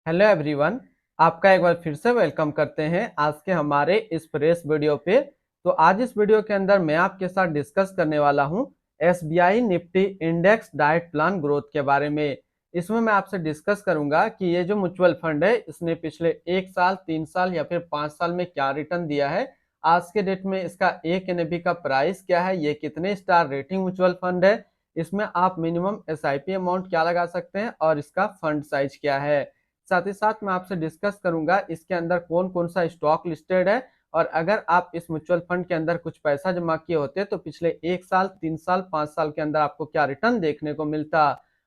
Hello everyone. आपका एक बार फिर से वेलकम करते हैं आज के हमारे इस फ्रेश वीडियो पे। तो आज इस वीडियो के अंदर मैं आपके साथ डिस्कस करने वाला हूं SBI Nifty index diet plan growth के बारे में। इसमें मैं आपसे डिस्कस करूंगा कि ये जो म्यूचुअल फंड है इसने पिछले 1 साल 3 साल या फिर 5 साल में क्या रिटर्न दिया है, आज के डेट में इसका एक एनएबी का प्राइस क्या है, ये कितने स्टार रेटिंग म्यूचुअल फंड है, इसमें आप मिनिमम एसआईपी अमाउंट क्या लगा सकते हैं और इसका फंड साइज क्या है। साथ ही साथ मैं आपसे डिस्कस करूंगा इसके अंदर कौन कौन सा स्टॉक लिस्टेड है, और अगर आप इस म्यूचुअल फंड के अंदर कुछ पैसा जमा किए होते तो पिछले 1 साल 3 साल 5 साल के अंदर आपको क्या रिटर्न देखने को मिलता।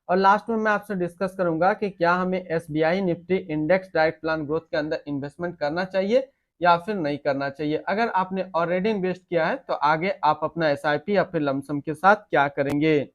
और लास्ट में मैं आपसे डिस्कस करूंगा कि क्या हमें SBI Nifty index diet plan growth के अंदर इन्वेस्टमेंट करना चाहिए या फिर नहीं करना चाहिए। अगर आपने ऑलरेडी इन्वेस्ट किया है तो आगे आप अपना एसआईपी या फिर लमसम के साथ क्या करेंगे।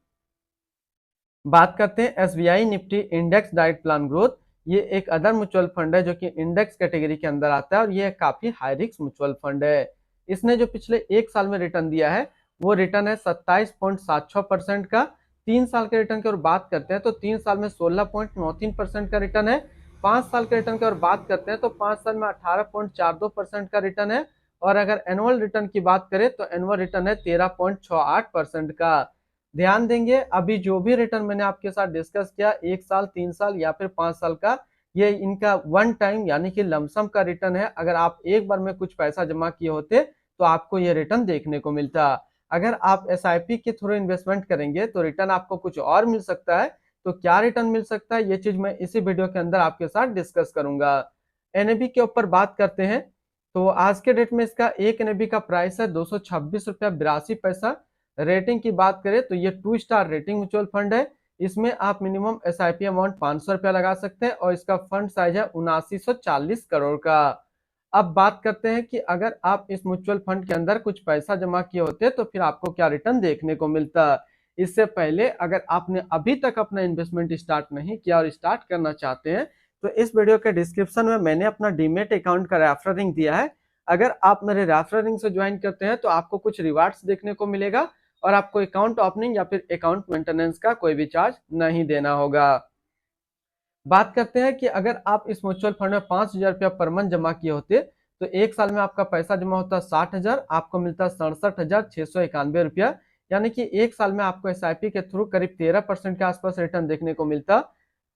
बात करते हैं SBI Nifty index diet plan growth. ये एक अदर म्यूचुअल फंड है जो कि इंडेक्स कैटेगरी के अंदर आता है और ये काफी हाई रिस्क म्यूचुअल फंड है। इसने जो पिछले 1 साल में रिटर्न दिया है वो रिटर्न है 27.76% का। 3 साल के रिटर्न की ओर बात करते हैं तो 3 साल में 16.93% का रिटर्न है। 5 साल के रिटर्न की ओर बात करते हैं तो 5 साल में 18.42% का रिटर्न है। और अगर एनुअल रिटर्न की बात करें तो एनुअल रिटर्न है 13.68% का। ध्यान देंगे अभी जो भी रिटर्न मैंने आपके साथ डिस्कस किया 1 साल 3 साल या फिर 5 साल का, ये इनका वन टाइम यानी कि लमसम का रिटर्न है। अगर आप एक बार में कुछ पैसा जमा किए होते तो आपको ये रिटर्न देखने को मिलता। अगर आप एसआईपी के थ्रू इन्वेस्टमेंट करेंगे तो रिटर्न आपको कुछ और मिल सकता है। तो क्या रिटर्न मिल सकता है ये चीज मैं इसी वीडियो के अंदर आपके साथ डिस्कस करूंगा। एनएबी के ऊपर बात करते हैं तो आज के डेट में इसका एक एनएबी का प्राइस है 226 रुपया 82 पैसा। रेटिंग की बात करें तो ये 2 स्टार रेटिंग म्यूचुअल फंड है। इसमें आप मिनिमम एसआईपी अमाउंट 500 रुपया लगा सकते हैं और इसका फंड साइज है 7940 करोड़ का। अब बात करते हैं कि अगर आप इस म्यूचुअल फंड के अंदर कुछ पैसा जमा किए होते तो फिर आपको क्या रिटर्न देखने को मिलता। इससे पहले अगर आपने अभी तक अपना इन्वेस्टमेंट स्टार्ट नहीं किया और स्टार्ट करना चाहते हैं तो इस वीडियो के डिस्क्रिप्शन में मैंने अपना डीमेट अकाउंट का रेफरल लिंक दिया है। अगर आप मेरे रेफरल लिंक से ज्वाइन करते हैं तो आपको कुछ रिवार्ड्स देखने को मिलेगा और आपको अकाउंट ओपनिंग या फिर अकाउंट मेंटेनेंस का कोई भी चार्ज नहीं देना होगा। बात करते हैं कि अगर आप इस म्यूचुअल फंड में 5,000 रुपया पर मंथ जमा किए होते तो 1 साल में आपका पैसा जमा होता 60,000, आपको मिलता 67,691 रुपया। यानी कि 1 साल में आपको एसआईपी के थ्रू करीब 13% के आसपास रिटर्न देखने को मिलता।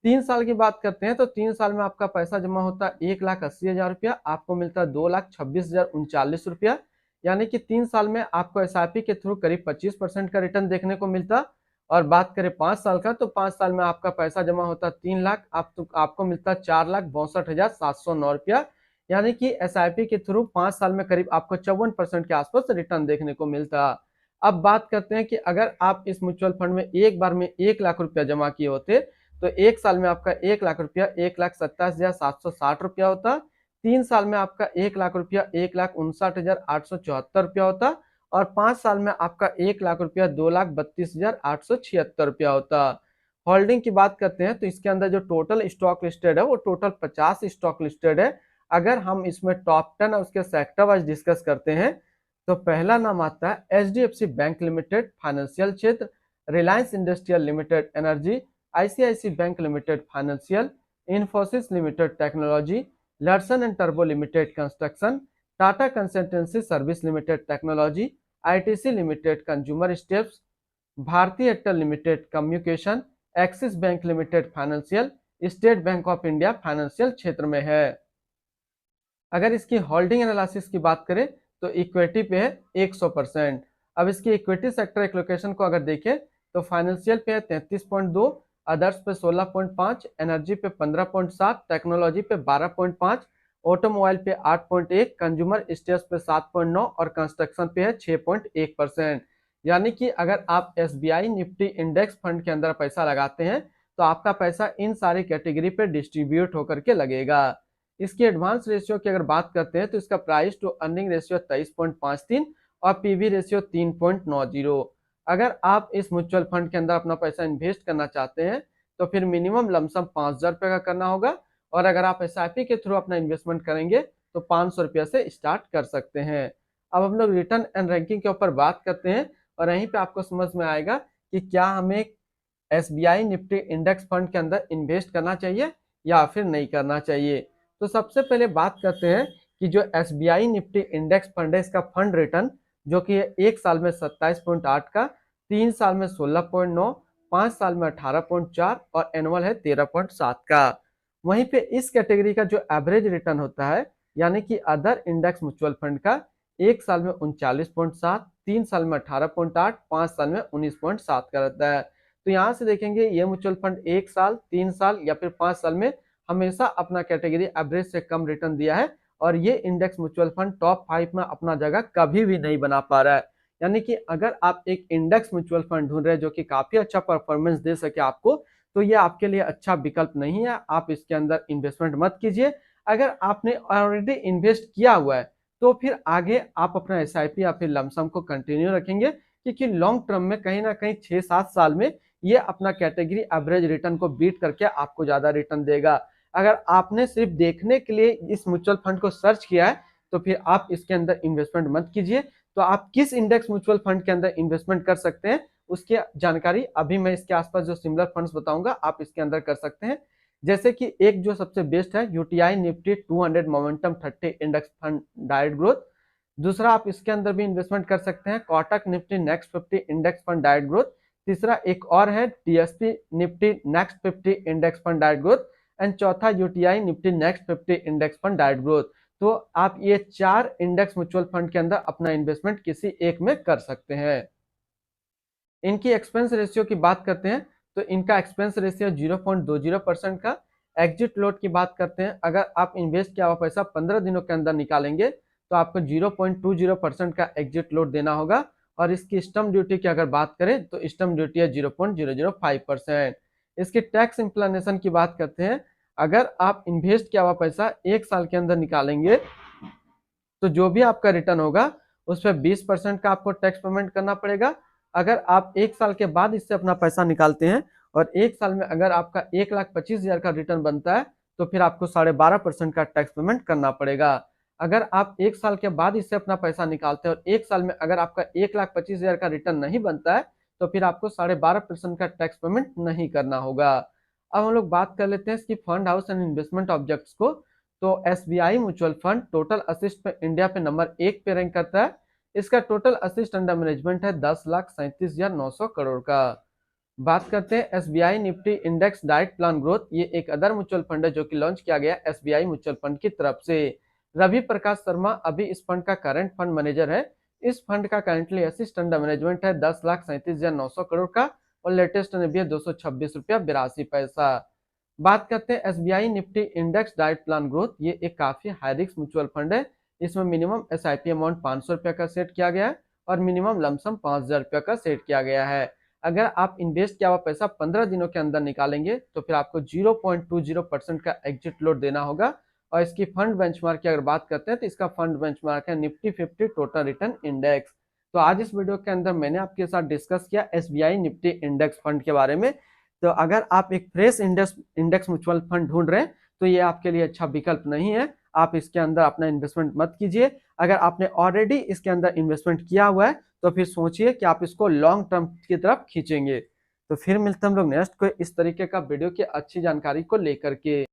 3 साल की बात करते हैं तो 3 साल में आपका पैसा जमा होता 1,80,000 रुपया, आपको मिलता 2,26,039 रुपया। यानी कि 3 साल में आपको एसआईपी के थ्रू करीब 25% का रिटर्न देखने को मिलता। और बात करें 5 साल का तो 5 साल में आपका पैसा जमा होता 3 लाख, आपको मिलता 4,62,709 रुपया। यानी कि एसआईपी के थ्रू 5 साल में करीब आपको 54% के आसपास रिटर्न देखने को मिलता। अब बात करते हैं कि अगर आप इस म्यूचुअल फंड में एक बार में 1 लाख रुपया जमा किए होते तो 1 साल में आपका 1 लाख रुपया 1,27,760 रुपया होता। 3 साल में आपका 1 लाख रुपया 1,59,874 रुपया होता। और 5 साल में आपका 1 लाख रुपया 2,32,876 रुपया होता। होल्डिंग की बात करते हैं तो इसके अंदर जो टोटल स्टॉक लिस्टेड है वो टोटल 50 स्टॉक लिस्टेड है। अगर हम इसमें टॉप 10 और उसके सेक्टर वाइज डिस्कस करते हैं तो पहला नाम आता है एचडीएफसी बैंक लिमिटेड फाइनेंशियल क्षेत्र, Reliance industrial limited energy, ICICI bank limited financial, Infosys limited technology, Larsen and Turbo limited construction, Tata consultancy service limited technology, ITC limited consumer steps, Bharatiya Airtel limited communication, Axis bank limited financial, State Bank of India financial क्षेत्र में है। अगर इसकी holding analysis की बात करें तो equity पे है 100%। अब इसकी इक्विटी सेक्टर एलोकेशन को अगर देखें तो फाइनेंशियल पे है 33.2, अदर्स पे 16.5, एनर्जी पे 15.7, टेक्नोलॉजी पे 12.5, ऑटोमोबाइल पे 8.1, कंज्यूमर स्टेट्स पे 7.9 और कंस्ट्रक्शन पे है 6.1%। यानी कि अगर आप एसबीआई निफ्टी इंडेक्स फंड के अंदर पैसा लगाते हैं तो आपका पैसा इन सारी कैटेगरी पे डिस्ट्रीब्यूट होकर के लगेगा। इसकी एडवांस रेशियो की अगर बात करते हैं तो इसका प्राइस टू अर्निंग रेशियो 23.53 और पीवी रेशियो 3.90। अगर आप इस म्यूचुअल फंड के अंदर अपना पैसा इन्वेस्ट करना चाहते हैं तो फिर मिनिमम लमसम 5,000 रुपये का करना होगा। और अगर आप एसआईपी के थ्रू अपना इन्वेस्टमेंट करेंगे तो 500 रुपया से स्टार्ट कर सकते हैं। अब हम लोग रिटर्न एंड रैंकिंग के ऊपर बात करते हैं और यहीं पे आपको समझ में आएगा कि क्या हमें एसबीआई निफ्टी इंडेक्स फंड के अंदर इन्वेस्ट करना चाहिए या फिर नहीं करना चाहिए। तो सबसे पहले बात करते हैं कि जो SBI निफ्टी इंडेक्स फंड है इसका फंड रिटर्न जो कि एक साल में 27.8 का, 3 साल में 16.9, 5 साल में 18.4 और एनुअल है 13.7 का। वहीं पे इस कैटेगरी का जो एवरेज रिटर्न होता है यानी कि अदर इंडेक्स म्यूचुअल फंड का, एक साल में 39.7, 3 साल में 18.8, 5 साल में 19.7 का रहता है। तो यहाँ से देखेंगे ये म्यूचुअल फंड एक साल, 3 साल या फिर 5 साल में हमेशा अपना कैटेगरी एवरेज से कम रिटर्न दिया है और ये इंडेक्स म्यूचुअल फंड टॉप 5 में अपना जगह कभी भी नहीं बना पा रहा है। यानी कि अगर आप एक इंडेक्स म्यूचुअल फंड ढूंढ रहे हैं जो कि काफी अच्छा परफॉर्मेंस दे सके आपको, तो ये आपके लिए अच्छा विकल्प नहीं है, आप इसके अंदर इन्वेस्टमेंट मत कीजिए। अगर आपने ऑलरेडी इन्वेस्ट किया हुआ है तो फिर आगे आप अपना SIP या फिर लमसम को कंटिन्यू रखेंगे, क्योंकि लॉन्ग टर्म में कहीं ना कहीं 6-7 साल में ये अपना कैटेगरी एवरेज रिटर्न को बीट करके आपको ज्यादा रिटर्न देगा। अगर आपने सिर्फ देखने के लिए इस म्यूचुअल फंड को सर्च किया है तो फिर आप इसके अंदर इन्वेस्टमेंट मत कीजिए। तो आप किस इंडेक्स म्यूचुअल फंड के अंदर इन्वेस्टमेंट कर सकते हैं उसकी जानकारी अभी मैं इसके आसपास जो सिमिलर फंड्स बताऊंगा आप इसके अंदर कर सकते हैं। जैसे कि एक जो सबसे बेस्ट है UTI Nifty 200 momentum 30 index fund direct growth. दूसरा आप इसके अंदर भी इन्वेस्टमेंट कर सकते हैं Kotak Nifty next 50 index fund direct growth. तीसरा एक और है TSP Nifty next 50 index fund direct growth and चौथा UTI Nifty next 50 index fund direct growth. तो आप ये 4 इंडेक्स म्यूचुअल फंड के अंदर अपना इन्वेस्टमेंट किसी एक में कर सकते हैं। इनकी एक्सपेंस रेशियो की बात करते हैं तो इनका एक्सपेंस रेशियो 0.20% का। एग्जिट लोड की बात करते हैं, अगर आप इन्वेस्ट किया हुआ पैसा 15 दिनों के अंदर निकालेंगे तो आपको 0.20% का एग्जिट लोड देना होगा। और इसकी स्टम्प ड्यूटी की अगर बात करें तो स्टम्प ड्यूटी है 0.005%। इसके टैक्स इंप्लानेशन की बात करते हैं, अगर आप इन्वेस्ट किया हुआ पैसा एक साल के अंदर निकालेंगे तो जो भी आपका रिटर्न होगा उस पर 20% का आपको टैक्स पेमेंट करना पड़ेगा। अगर आप एक साल के बाद इससे अपना पैसा निकालते हैं और एक साल में अगर आपका 1,25,000 का रिटर्न बनता है तो फिर आपको 12.5% का टैक्स पेमेंट करना पड़ेगा। अगर आप एक साल के बाद इससे अपना पैसा निकालते हैं और एक साल में अगर आपका 1,25,000 का रिटर्न नहीं बनता है तो फिर आपको 12.5% का टैक्स पेमेंट नहीं करना होगा। अब हम लोग बात कर लेते हैं इसकी fund house and investment objects को। तो SBI mutual fund total assist पे इंडिया पे नंबर 1 पे रैंक करता है। इसका टोटल असिस्ट अंडर मैनेजमेंट है 10,37,900 करोड़ का। बात करते हैं SBI Nifty index diet plan growth, ये एक अदर म्यूचुअल फंड है जो कि लॉन्च किया गया SBI म्यूचुअल फंड की तरफ से। रवि प्रकाश शर्मा अभी इस फंड का करंट फंड मैनेजर है। इस फंड का करंटली असिस्ट अंडर मैनेजमेंट है 10,37,900 करोड़ का और लेटेस्ट भी है 226 रुपया 82 पैसा। बात करते हैं SBI Nifty index diet plan growth, ये एक काफी हाई रिस्क म्यूचुअल फंड है। इसमें मिनिमम SIP अमाउंट 500 रुपया का सेट किया गया है और मिनिमम लमसम 5,000 रुपया का सेट किया गया है। अगर आप इन्वेस्ट किया हुआ पैसा 15 दिनों के अंदर निकालेंगे तो फिर आपको 0.20% का एग्जिट लोड देना होगा। और इसकी फंड बेंचमार्क की अगर बात करते हैं तो इसका फंड बेंचमार्क है निफ्टी 50 टोटल रिटर्न इंडेक्स। तो आज इस वीडियो के अंदर मैंने आपके साथ डिस्कस किया SBI निफ्टी इंडेक्स फंड के बारे में। तो अगर आप एक फ्रेश इंडेक्स म्यूचुअल फंड ढूंढ रहे हैं तो ये आपके लिए अच्छा विकल्प नहीं है, आप इसके अंदर अपना इन्वेस्टमेंट मत कीजिए। अगर आपने ऑलरेडी इसके अंदर इन्वेस्टमेंट किया हुआ है तो फिर सोचिए कि आप इसको लॉन्ग टर्म की तरफ खींचेंगे। तो फिर मिलते हैं हम लोग नेक्स्ट कोई इस तरीके का वीडियो की अच्छी जानकारी को लेकर के।